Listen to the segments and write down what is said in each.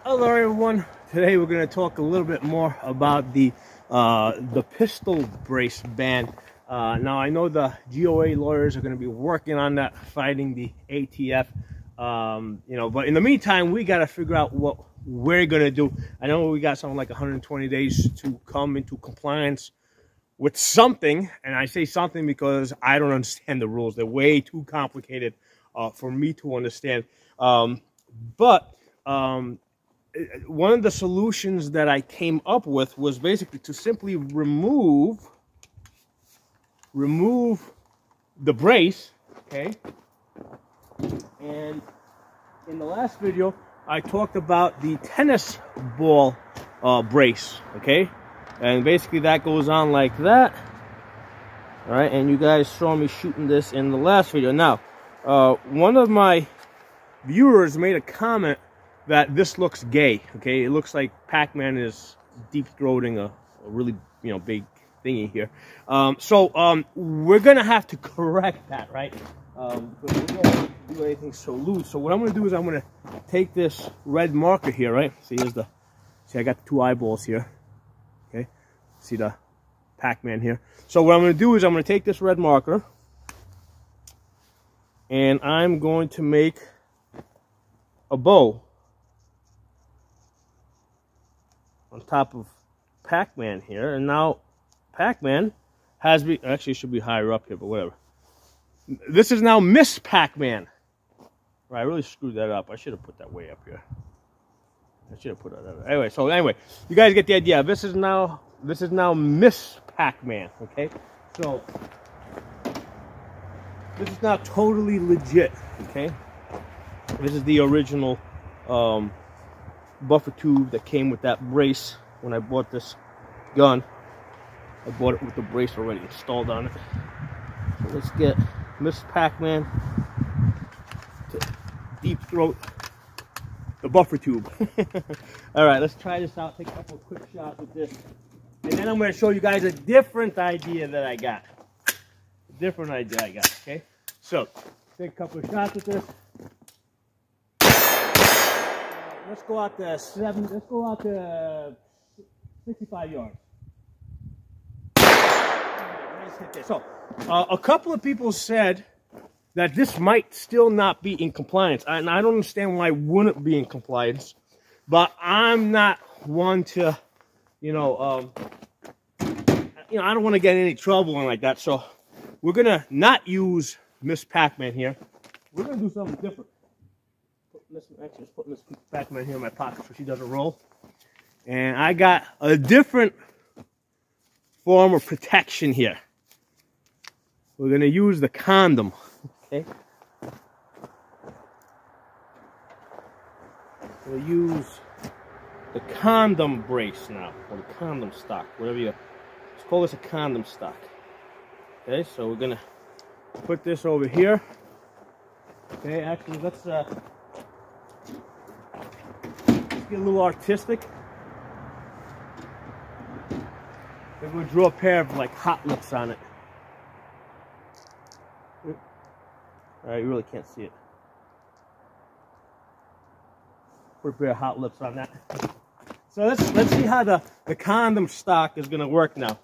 Hello everyone. Today we're going to talk a little bit more about the pistol brace ban. Now I know the GOA lawyers are going to be working on that, fighting the ATF. But in the meantime, we got to figure out what we're going to do. I know we got something like 120 days to come into compliance with something, and I say something because I don't understand the rules. They're way too complicated for me to understand. One of the solutions that I came up with was basically to simply remove the brace, okay? And in the last video, I talked about the tennis ball brace, okay? And basically that goes on like that. All right, and you guys saw me shooting this in the last video. Now, one of my viewers made a comment that this looks gay, okay? It looks like Pac-Man is deep-throating a really, big thingy here. We're gonna have to correct that, right? But we don't do anything so loose. So what I'm gonna do is I'm gonna take this red marker here, right? See, I got the two eyeballs here, okay? See the Pac-Man here. So what I'm gonna do is I'm gonna take this red marker and I'm going to make a bow on top of Pac-Man here, and now Pac-Man actually it should be higher up here, but whatever. This is now Miss Pac-Man. Right, I really screwed that up. I should have put that way up here. I should have put that up. Anyway, you guys get the idea. This is now Miss Pac-Man. Okay, so this is now totally legit. Okay, this is the original buffer tube that came with that brace when I bought this gun. I bought it with the brace already installed on it. So let's get Miss Pac-Man to deep throat the buffer tube. All right, let's try this out. Take a couple of quick shots with this, and then I'm going to show you guys a different idea that I got. Okay, so take a couple of shots with this. Let's go out to 65 yards. Let's hit this. So, a couple of people said that this might still not be in compliance, and I don't understand why it wouldn't be in compliance. But I'm not one to, I don't want to get in any trouble and like that. So, we're gonna not use Miss Pac-Man here. We're gonna do something different. Actually, just putting this Pac-Man here in my pocket so she doesn't roll. And I got a different form of protection here. We're going to use the condom. Okay? We'll use the condom brace now, or the condom stock, whatever let's call this a condom stock. Okay, so we're going to put this over here. Okay, actually, let's get a little artistic. Maybe we'll draw a pair of like hot lips on it. Alright, you really can't see it. Put a pair of hot lips on that. So let's see how the condom stock is gonna work now.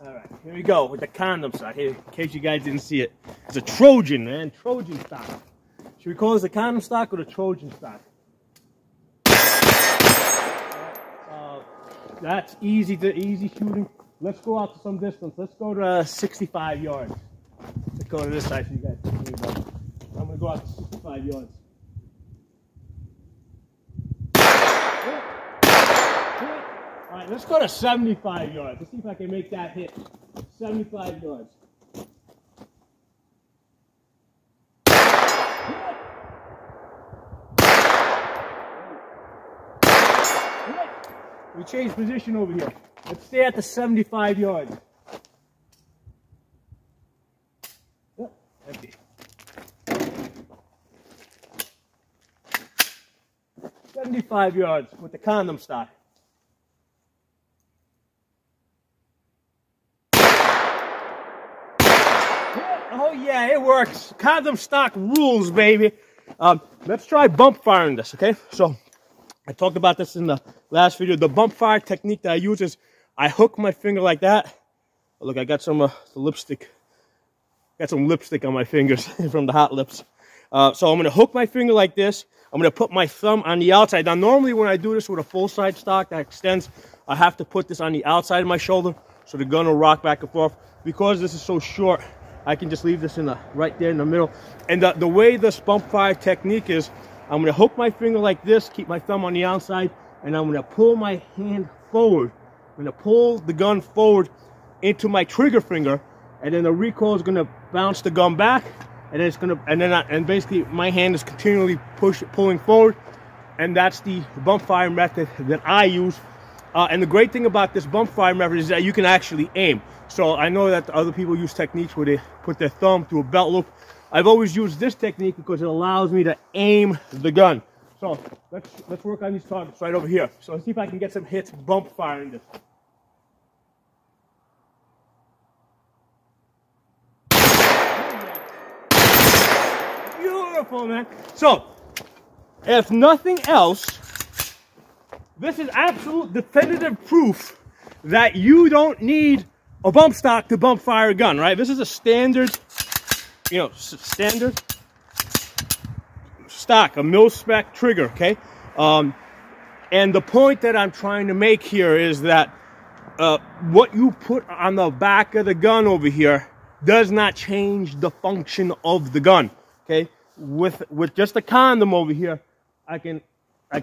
Alright, here we go with the condom stock. Here, in case you guys didn't see it. It's a Trojan, man. Trojan stock. Should we call this a condom stock or the Trojan stock? That's easy shooting. Let's go out to some distance. Let's go to 65 yards. Let's go to this side so you guys can see about it. I'm going to go out to 65 yards. All right, let's go to 75 yards. Let's see if I can make that hit. 75 yards. We change position over here. Let's stay at the 75 yards. Empty. 75 yards with the condom stock. Oh yeah, it works. Condom stock rules, baby. Let's try bump firing this, okay? So I talked about this in the last video. The bump fire technique that I use is I hook my finger like that. Oh, look, I got some lipstick. Got some lipstick on my fingers from the hot lips. So I'm going to hook my finger like this. I'm going to put my thumb on the outside. Now, normally when I do this with a full side stock that extends, I have to put this on the outside of my shoulder so the gun will rock back and forth. Because this is so short, I can just leave this in right there in the middle. And the way this bump fire technique is, I'm going to hook my finger like this, keep my thumb on the outside, and I'm going to pull my hand forward. I'm going to pull the gun forward into my trigger finger, and then the recoil is going to bounce the gun back, and then it's going to, and basically my hand is continually pulling forward, and that's the bump fire method that I use. And the great thing about this bump fire method is that you can actually aim. So I know that other people use techniques where they put their thumb through a belt loop. I've always used this technique because it allows me to aim the gun. So let's work on these targets right over here. So let's see if I can get some hits bump firing this. Beautiful, man. So if nothing else, this is absolute definitive proof that you don't need a bump stock to bump fire a gun, right? This is a standard, you know, standard stock, a mil-spec trigger, okay? And the point that I'm trying to make here is that what you put on the back of the gun over here does not change the function of the gun, okay? With just a condom over here, I can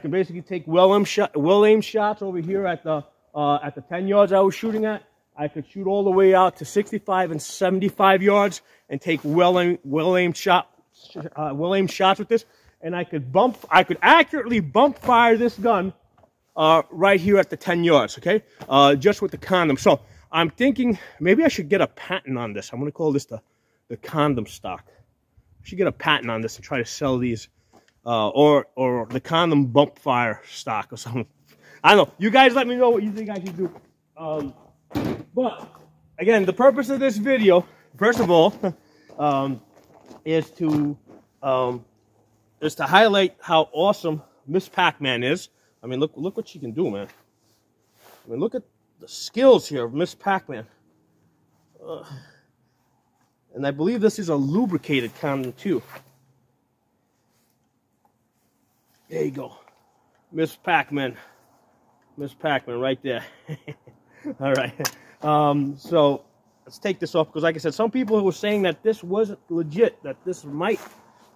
basically take well-aimed shots over here at the 10 yards I was shooting at. I could shoot all the way out to 65 and 75 yards and take well-aimed shots with this, and I could accurately bump fire this gun right here at the 10 yards, okay? Just with the condom. So I'm thinking maybe I should get a patent on this. I'm going to call this the condom stock. I should get a patent on this and try to sell these. Or the condom bump fire stock or something. I don't know. You guys let me know what you think I should do. But again, the purpose of this video, first of all, is to highlight how awesome Miss Pac-Man is. I mean, look what she can do, man. I mean, look at the skills here of Miss Pac-Man. And I believe this is a lubricated condom too. There you go. Miss Pac-Man. Miss Pac-Man right there. All right. So let's take this off because, like I said, some people were saying that this wasn't legit, that this might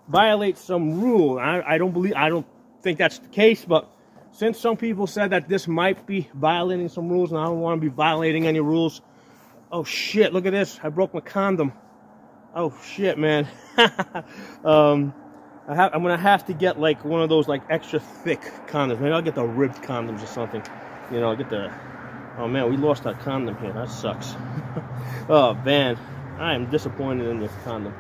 violate some rule. I don't think that's the case, but since some people said that this might be violating some rules, and I don't want to be violating any rules. Oh shit, look at this. I broke my condom. Oh shit, man. I'm gonna have to get like one of those like extra thick condoms. Maybe I'll get the ribbed condoms or something. You know, get the. Oh man, we lost our condom here. That sucks. Oh man, I am disappointed in this condom.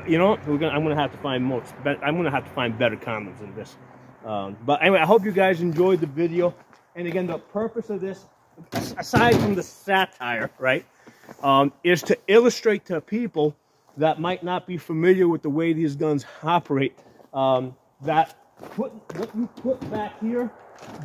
You know, I'm gonna have to find more. I'm gonna have to find better condoms than this. But anyway, I hope you guys enjoyed the video. And again, the purpose of this, aside from the satire, right, is to illustrate to people that might not be familiar with the way these guns operate, that what you put back here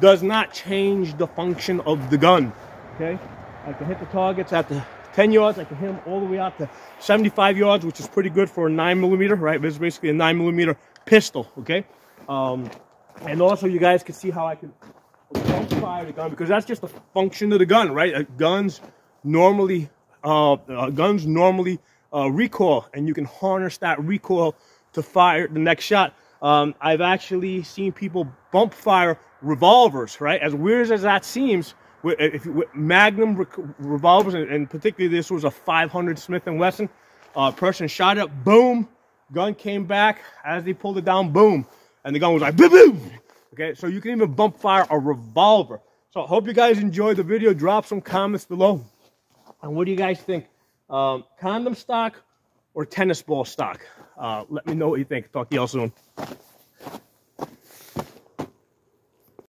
does not change the function of the gun, okay? I can hit the targets at the 10 yards, I can hit them all the way out to 75 yards, which is pretty good for a 9mm, right? This is basically a 9mm pistol, okay? And also you guys can see how I can fire the gun, because that's just the function of the gun, right? Guns normally recoil, and you can harness that recoil to fire the next shot. I've actually seen people bump fire revolvers, right? As weird as that seems, with Magnum revolvers, and particularly this was a 500 Smith & Wesson. Person shot it, boom, gun came back. As they pulled it down, boom, and the gun was like boom, boom. Okay, so you can even bump fire a revolver. So I hope you guys enjoyed the video. Drop some comments below. And what do you guys think? Condom stock or tennis ball stock? Let me know what you think. Talk to y'all soon.